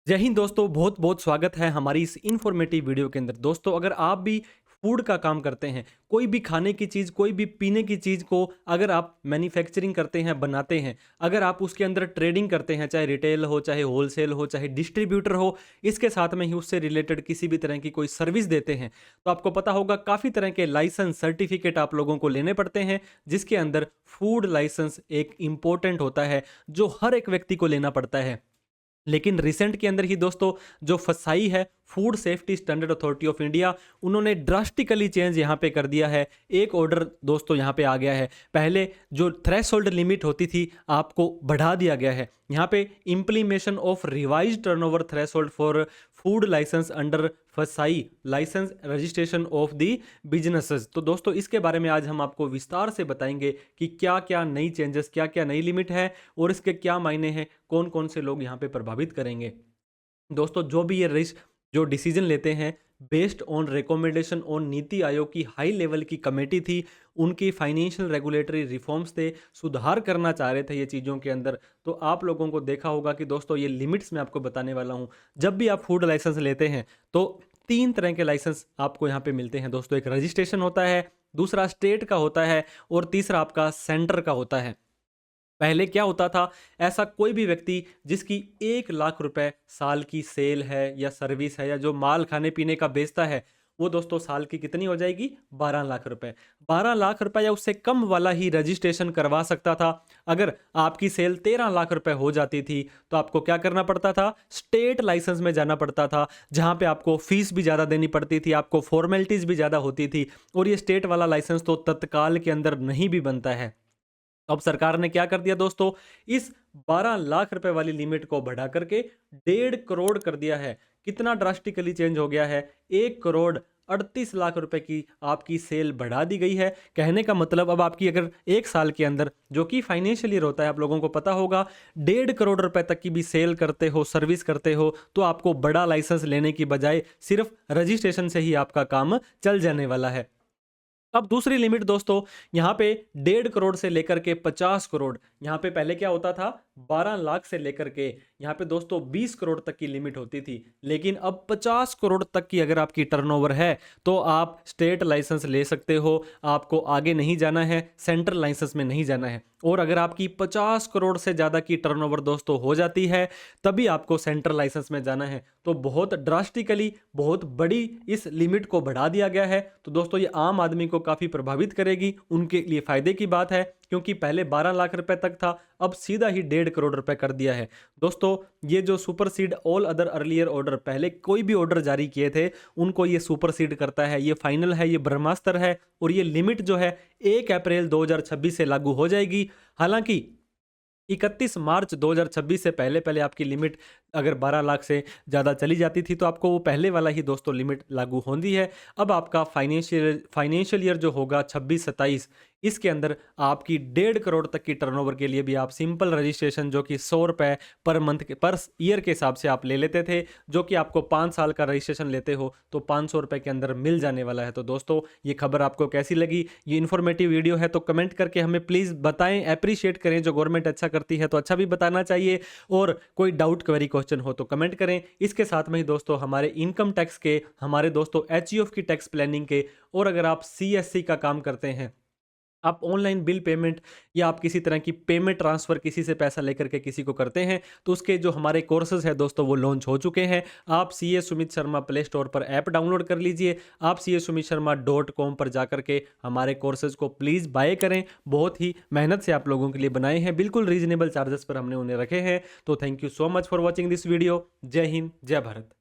जय हिंद दोस्तों, बहुत बहुत स्वागत है हमारी इस इन्फॉर्मेटिव वीडियो के अंदर। दोस्तों, अगर आप भी फूड का काम करते हैं, कोई भी खाने की चीज़, कोई भी पीने की चीज़ को अगर आप मैन्युफैक्चरिंग करते हैं, बनाते हैं, अगर आप उसके अंदर ट्रेडिंग करते हैं, चाहे रिटेल हो, चाहे होलसेल हो, चाहे डिस्ट्रीब्यूटर हो, इसके साथ में ही उससे रिलेटेड किसी भी तरह की कोई सर्विस देते हैं, तो आपको पता होगा काफ़ी तरह के लाइसेंस सर्टिफिकेट आप लोगों को लेने पड़ते हैं, जिसके अंदर फूड लाइसेंस एक इम्पोर्टेंट होता है, जो हर एक व्यक्ति को लेना पड़ता है। लेकिन रिसेंट के अंदर ही दोस्तों जो फसाई है, food safety standard authority of India, उन्होंने ड्रास्टिकली चेंज यहाँ पे कर दिया है। एक ऑर्डर दोस्तों यहाँ पे आ गया है। पहले जो थ्रेशोल्ड लिमिट होती थी, आपको बढ़ा दिया गया है। यहाँ पे implementation of revise turnover threshold for food licence under FSSAI licence registration of the businesses. तो दोस्तों इसके बारे में आज हम आपको विस्तार से बताएंगे कि क्या क्या नई चेंजेस, क्या क्या नई लिमिट है और इसके क्या मायने हैं, कौन कौन से लोग यहाँ पे प्रभावित करेंगे। दोस्तों जो भी ये जो डिसीजन लेते हैं based on recommendation on NITI Aayog की हाई लेवल की कमेटी थी, उनकी फाइनेंशियल रेगुलेटरी रिफॉर्म्स थे, सुधार करना चाह रहे थे ये चीज़ों के अंदर। तो आप लोगों को देखा होगा कि दोस्तों ये लिमिट्स मैं आपको बताने वाला हूँ। जब भी आप फूड लाइसेंस लेते हैं तो 3 तरह के लाइसेंस आपको यहाँ पे मिलते हैं दोस्तों। एक रजिस्ट्रेशन होता है, दूसरा स्टेट का होता है और तीसरा आपका सेंटर का होता है। पहले क्या होता था, ऐसा कोई भी व्यक्ति जिसकी 1 लाख रुपए साल की सेल है या सर्विस है या जो माल खाने पीने का बेचता है, वो दोस्तों साल की कितनी हो जाएगी, 12 लाख रुपए। 12 लाख रुपए या उससे कम वाला ही रजिस्ट्रेशन करवा सकता था। अगर आपकी सेल 13 लाख रुपए हो जाती थी तो आपको क्या करना पड़ता था, स्टेट लाइसेंस में जाना पड़ता था, जहां पे आपको फीस भी ज़्यादा देनी पड़ती थी, आपको फॉर्मेलिटीज़ भी ज़्यादा होती थी। और ये स्टेट वाला लाइसेंस तो तत्काल के अंदर नहीं भी बनता है। अब सरकार ने क्या कर दिया दोस्तों, इस 12 लाख रुपए वाली लिमिट को बढ़ा करके 1.5 करोड़ कर दिया है। कितना ड्रास्टिकली चेंज हो गया है, 1 करोड़ 38 लाख रुपए की आपकी सेल बढ़ा दी गई है। कहने का मतलब अब आपकी अगर 1 साल के अंदर, जो कि फाइनेंशियल ईयर होता है, आप लोगों को पता होगा, 1.5 करोड़ रुपए तक की भी सेल करते हो, सर्विस करते हो, तो आपको बड़ा लाइसेंस लेने की बजाय सिर्फ रजिस्ट्रेशन से ही आपका काम चल जाने वाला है। अब दूसरी लिमिट दोस्तों, यहाँ पे 1.5 करोड़ से लेकर के 50 करोड़। यहाँ पे पहले क्या होता था, 12 लाख से लेकर के यहाँ पे दोस्तों 20 करोड़ तक की लिमिट होती थी। लेकिन अब 50 करोड़ तक की अगर आपकी टर्नओवर है तो आप स्टेट लाइसेंस ले सकते हो, आपको आगे नहीं जाना है, सेंट्रल लाइसेंस में नहीं जाना है। और अगर आपकी 50 करोड़ से ज़्यादा की टर्नओवर दोस्तों हो जाती है, तभी आपको सेंट्रल लाइसेंस में जाना है। तो बहुत ड्रास्टिकली, बहुत बड़ी इस लिमिट को बढ़ा दिया गया है। तो दोस्तों ये आम आदमी को काफ़ी प्रभावित करेगी, उनके लिए फ़ायदे की बात है, क्योंकि पहले 12 लाख रुपए तक था, अब सीधा ही 1.5 करोड़ रुपए कर दिया है। दोस्तों ये जो supersede all other earlier order, पहले कोई भी ऑर्डर जारी किए थे उनको ये सुपरसीड करता है, ये फाइनल है, ये ब्रह्मास्त्र है। और ये लिमिट जो है 1 अप्रैल 2026 से लागू हो जाएगी। हालांकि 31 मार्च 2026 से पहले पहले आपकी लिमिट अगर 12 लाख से ज़्यादा चली जाती थी तो आपको वो पहले वाला ही दोस्तों लिमिट लागू होती है। अब आपका फाइनेंशियल ईयर जो होगा 26-27, इसके अंदर आपकी 1.5 करोड़ तक की टर्नओवर के लिए भी आप सिंपल रजिस्ट्रेशन, जो कि 100 रुपये पर मंथ के पर ईयर के हिसाब से आप ले लेते थे, जो कि आपको 5 साल का रजिस्ट्रेशन लेते हो तो 500 रुपये के अंदर मिल जाने वाला है। तो दोस्तों ये खबर आपको कैसी लगी, ये इन्फॉर्मेटिव वीडियो है तो कमेंट करके हमें प्लीज़ बताएं, अप्रिशिएट करें। जो गवर्नमेंट अच्छा करती है तो अच्छा भी बताना चाहिए, और कोई डाउट क्वेरी क्वेश्चन हो तो कमेंट करें। इसके साथ में ही दोस्तों हमारे इनकम टैक्स के, हमारे दोस्तों एचईएफ की टैक्स प्लानिंग के, और अगर आप सीएससी का काम करते हैं, आप ऑनलाइन बिल पेमेंट या आप किसी तरह की पेमेंट ट्रांसफ़र किसी से पैसा लेकर के किसी को करते हैं, तो उसके जो हमारे कोर्सेज हैं दोस्तों वो लॉन्च हो चुके हैं। आप CA Sumit Sharma play store पर ऐप डाउनलोड कर लीजिए, आप CA-SUMITSHARMA.com पर जा करके हमारे कोर्सेज को प्लीज़ बाय करें। बहुत ही मेहनत से आप लोगों के लिए बनाए हैं, बिल्कुल रीजनेबल चार्जेस पर हमने उन्हें रखे हैं। तो thank you so much for watching this video. जय हिंद, जय भारत।